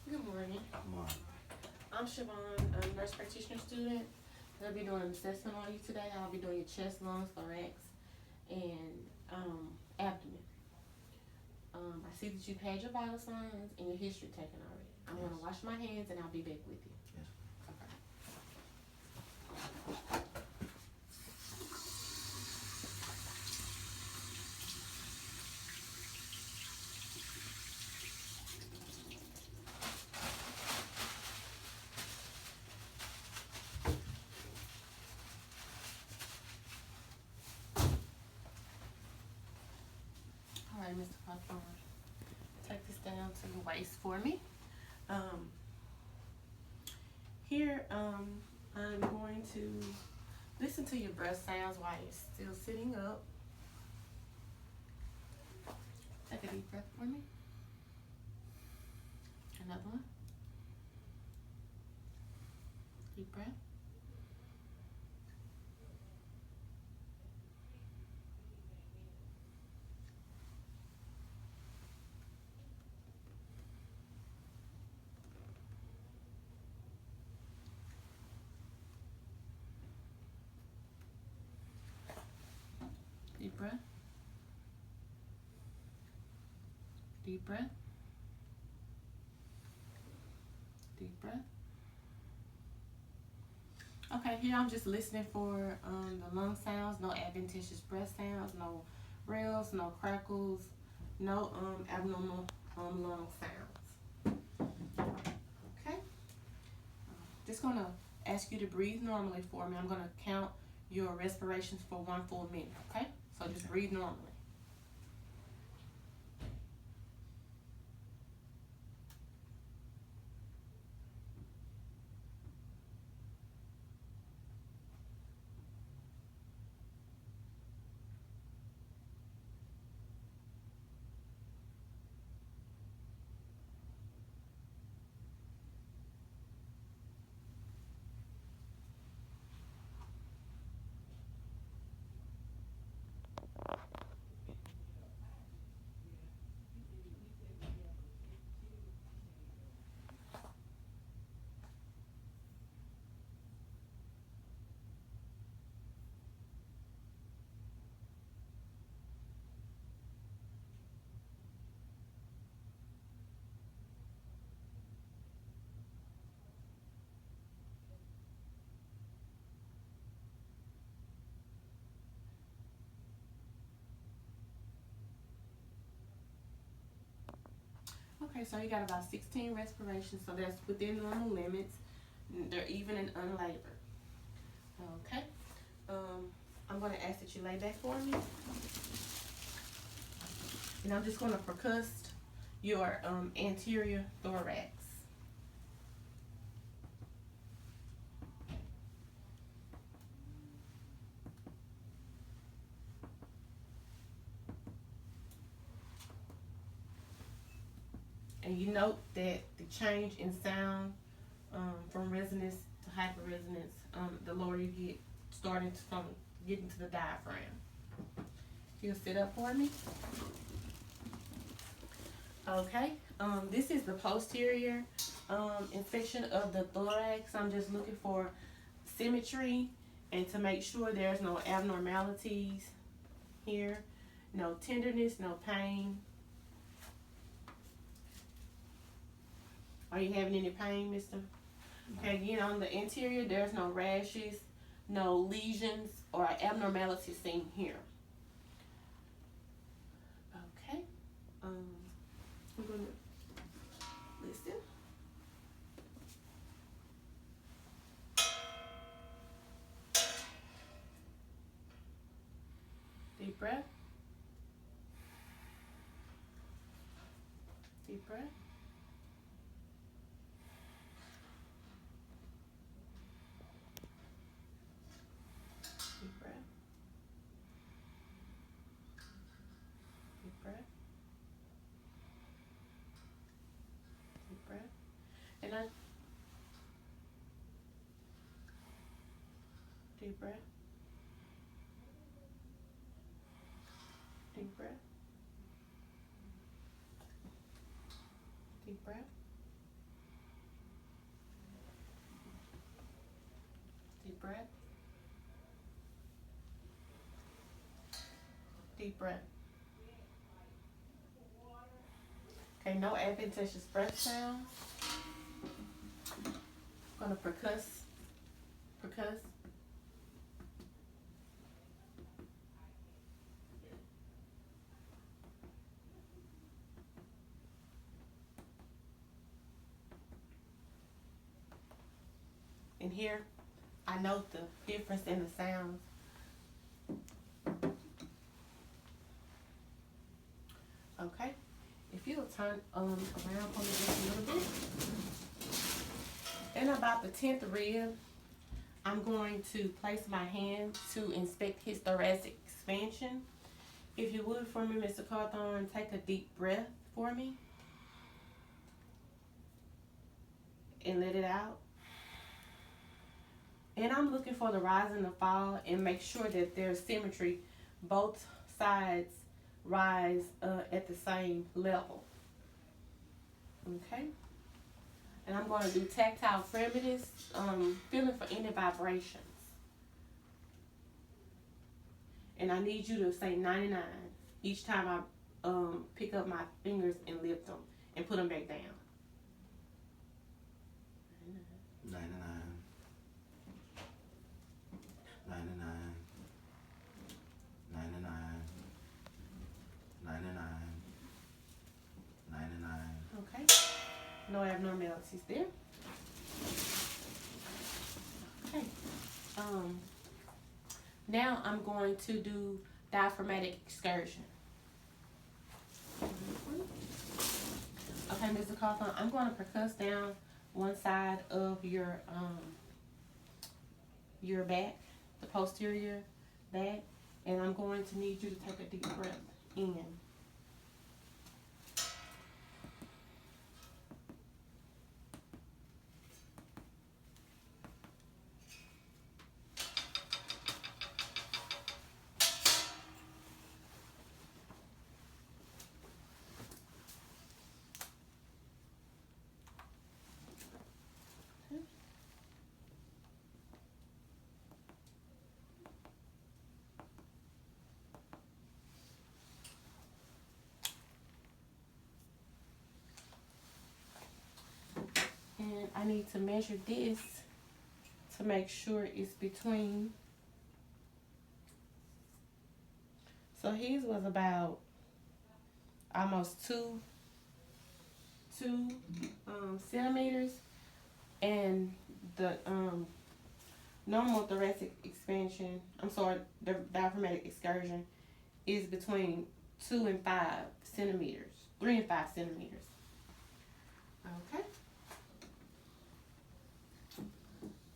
Good morning. Come on. I'm Siobhan, a nurse practitioner student. I'll be doing an assessment on you today. I'll be doing your chest, lungs, thorax, and abdomen. I see that you've had your vital signs and your history taken already. I'm Yes. going to wash my hands and I'll be back with you. Yes. Okay. All right, Mr. Cawthorn. Take this down to the waist for me. Um, here, I'm going to listen to your breath sounds while you're still sitting up. Take a deep breath for me. Another one. Deep breath. Deep breath. Deep breath. Deep breath. Okay, here I'm just listening for the lung sounds, no adventitious breath sounds, no rails, no crackles, no abnormal lung sounds. Okay, just gonna ask you to breathe normally for me. I'm gonna count your respirations for 1 full minute. Okay, so just breathe normally. Okay, so you got about 16 respirations, so that's within normal limits. They're even and unlabored. Okay. I'm going to ask that you lay back for me. And I'm just going to percuss your anterior thorax. And you note that the change in sound from resonance to hyperresonance, the lower you get, starting from getting to the diaphragm. You'll sit up for me. Okay. This is the posterior infection of the thorax. I'm just looking for symmetry and to make sure there's no abnormalities here. No tenderness, no pain. Are you having any pain, mister? Okay, again, on the interior, there's no rashes, no lesions, or abnormalities seen here. Okay. I'm going to listen. Deep breath. Deep breath. Deep breath. Deep breath. Deep breath. And I deep breath. Deep breath. Deep breath. breath. Deep breath. Okay, no adventitious breath sounds. I'm gonna percuss. And here, I note the difference in the sounds. Okay, if you'll turn around for me just a little bit. In about the 10th rib, I'm going to place my hand to inspect his thoracic expansion. If you would for me, Mr. Cawthorn, take a deep breath for me. And let it out. And I'm looking for the rise and the fall and make sure that there's symmetry. Both sides rise at the same level. Okay? And I'm going to do tactile firmness, feeling for any vibrations. And I need you to say 99 each time I pick up my fingers and lift them and put them back down. 99. 99. 99. 99. 99. Okay. No abnormalities there. Okay. Now I'm going to do diaphragmatic excursion. Okay, Mr. Cawthorn, I'm going to percuss down one side of your back, the posterior back, and I'm going to need you to take a deep breath in. And I need to measure this to make sure it's between. So his was about almost two centimeters, and the normal thoracic expansion, the diaphragmatic excursion is between 2 and 5 centimeters, 3 and 5 centimeters. Okay.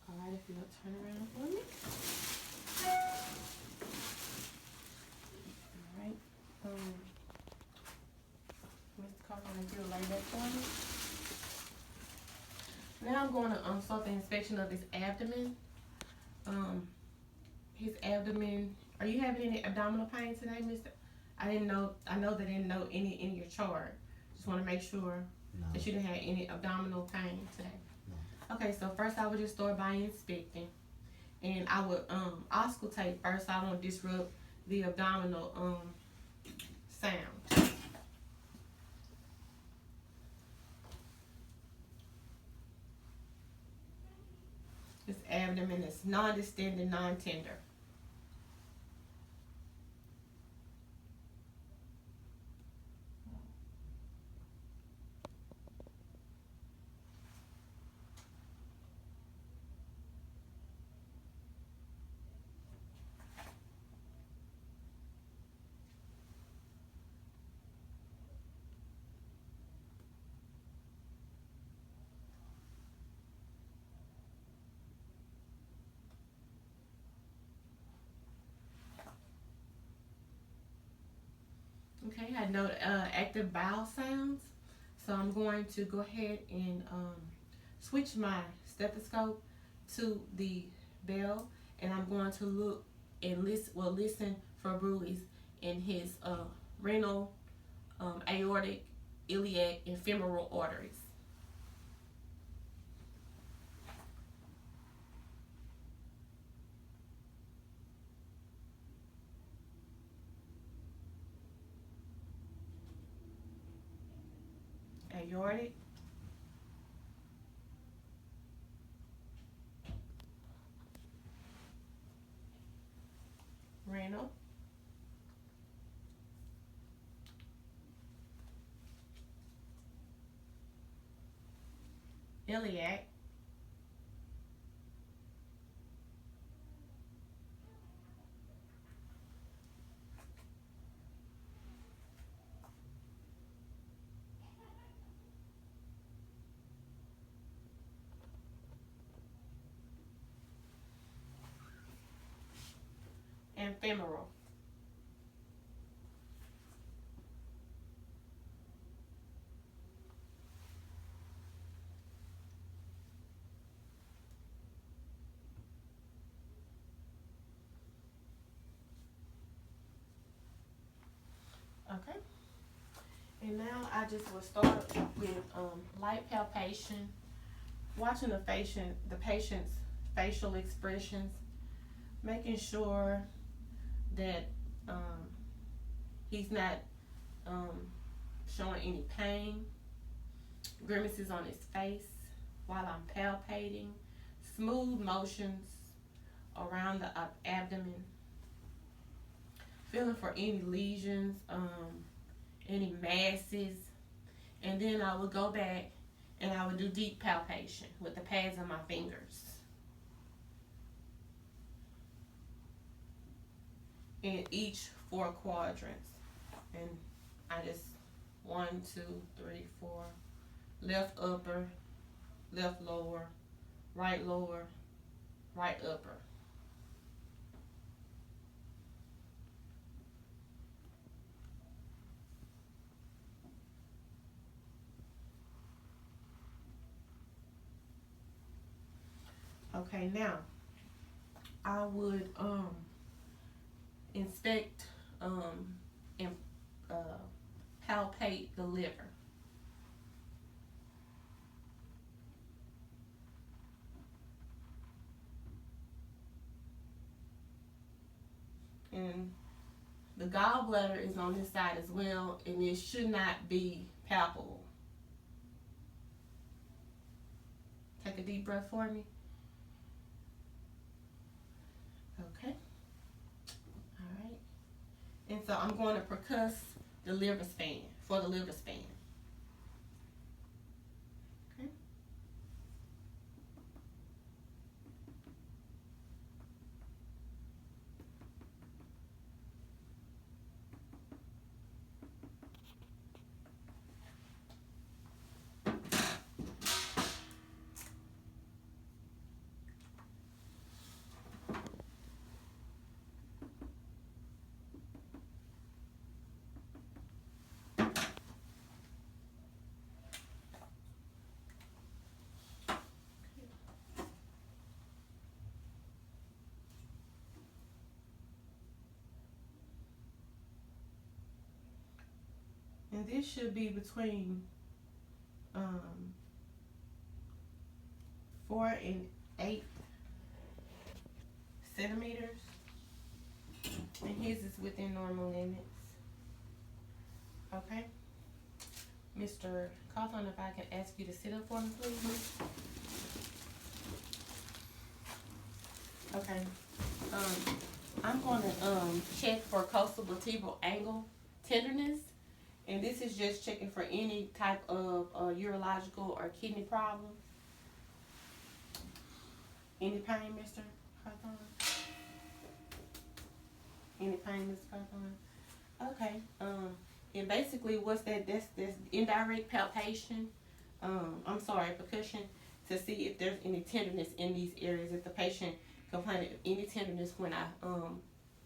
All right, if you'll turn around for me. All right. Mr. Cawthorn, if you'll lay that for me. Now I'm going to start the inspection of his abdomen. His abdomen. Are you having any abdominal pain today, Mr.? I know they didn't know any in your chart. Just want to make sure that you didn't have any abdominal pain today. No. Okay, so first I would just start by inspecting, and I would auscultate first. So I don't disrupt the abdominal sound. This abdomen is non-distended, non-tender. Okay, I know active bowel sounds, so I'm going to go ahead and switch my stethoscope to the bell, and I'm going to look and listen for bruits in his renal, aortic, iliac, and femoral arteries. aortic, renal, iliac, and femoral. Okay. And now I just will start with light palpation, watching the patient's facial expressions, making sure that he's not showing any pain, grimaces on his face while I'm palpating, smooth motions around the abdomen, feeling for any lesions, any masses, and then I would go back and I would do deep palpation with the pads of my fingers. In each 4 quadrants. And I just 1, 2, 3, 4, left upper, left lower, right upper. Okay, now I would inspect and palpate the liver. And the gallbladder is on this side as well, and it should not be palpable. Take a deep breath for me. Okay. All right. And so I'm going to percuss the liver span, for the liver span. Okay. And this should be between 4 and 8 centimeters. And his is within normal limits. Okay. Mr. Cawthorn, if I could ask you to sit up for me, please. Okay. I'm going to check for coastal vertebral angle tenderness. And this is just checking for any type of urological or kidney problem. Any pain, Mr. Cawthorn? Any pain, Mr. Cawthorn? Okay. And basically, what's that? That's indirect palpation. I'm sorry, percussion, to see if there's any tenderness in these areas. If the patient complained of any tenderness when I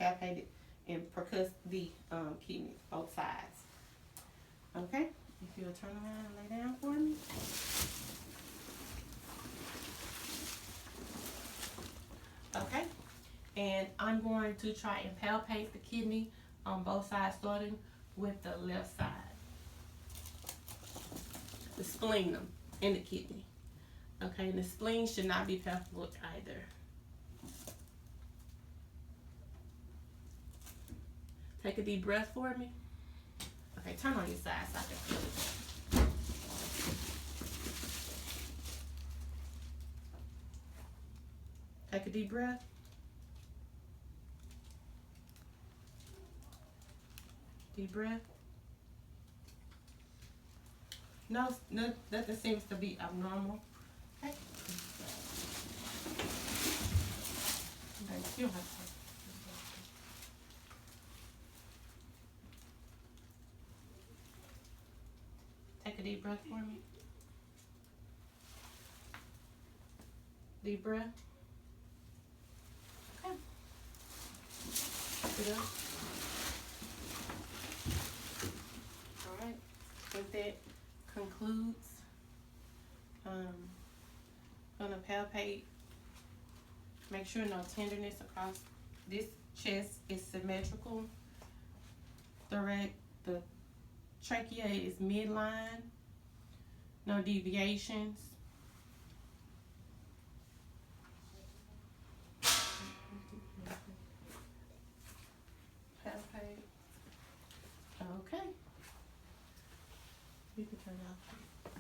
palpated and percussed the kidney, both sides. Okay, if you'll turn around and lay down for me. Okay, and I'm going to try and palpate the kidney on both sides, starting with the left side. The splenum and the kidney. Okay, and the spleen should not be palpable either. Take a deep breath for me. Okay, turn on your side so I can feel it. Take a deep breath. Deep breath. No, nothing seems to be abnormal. Okay. You don't have to. Take a deep breath for me. Deep breath. Okay. Keep it up. Alright. With that concludes. Gonna palpate. Make sure no tenderness across this chest is symmetrical. Thorax, the trachea is midline. No deviations. Palpate. Okay. You can turn off.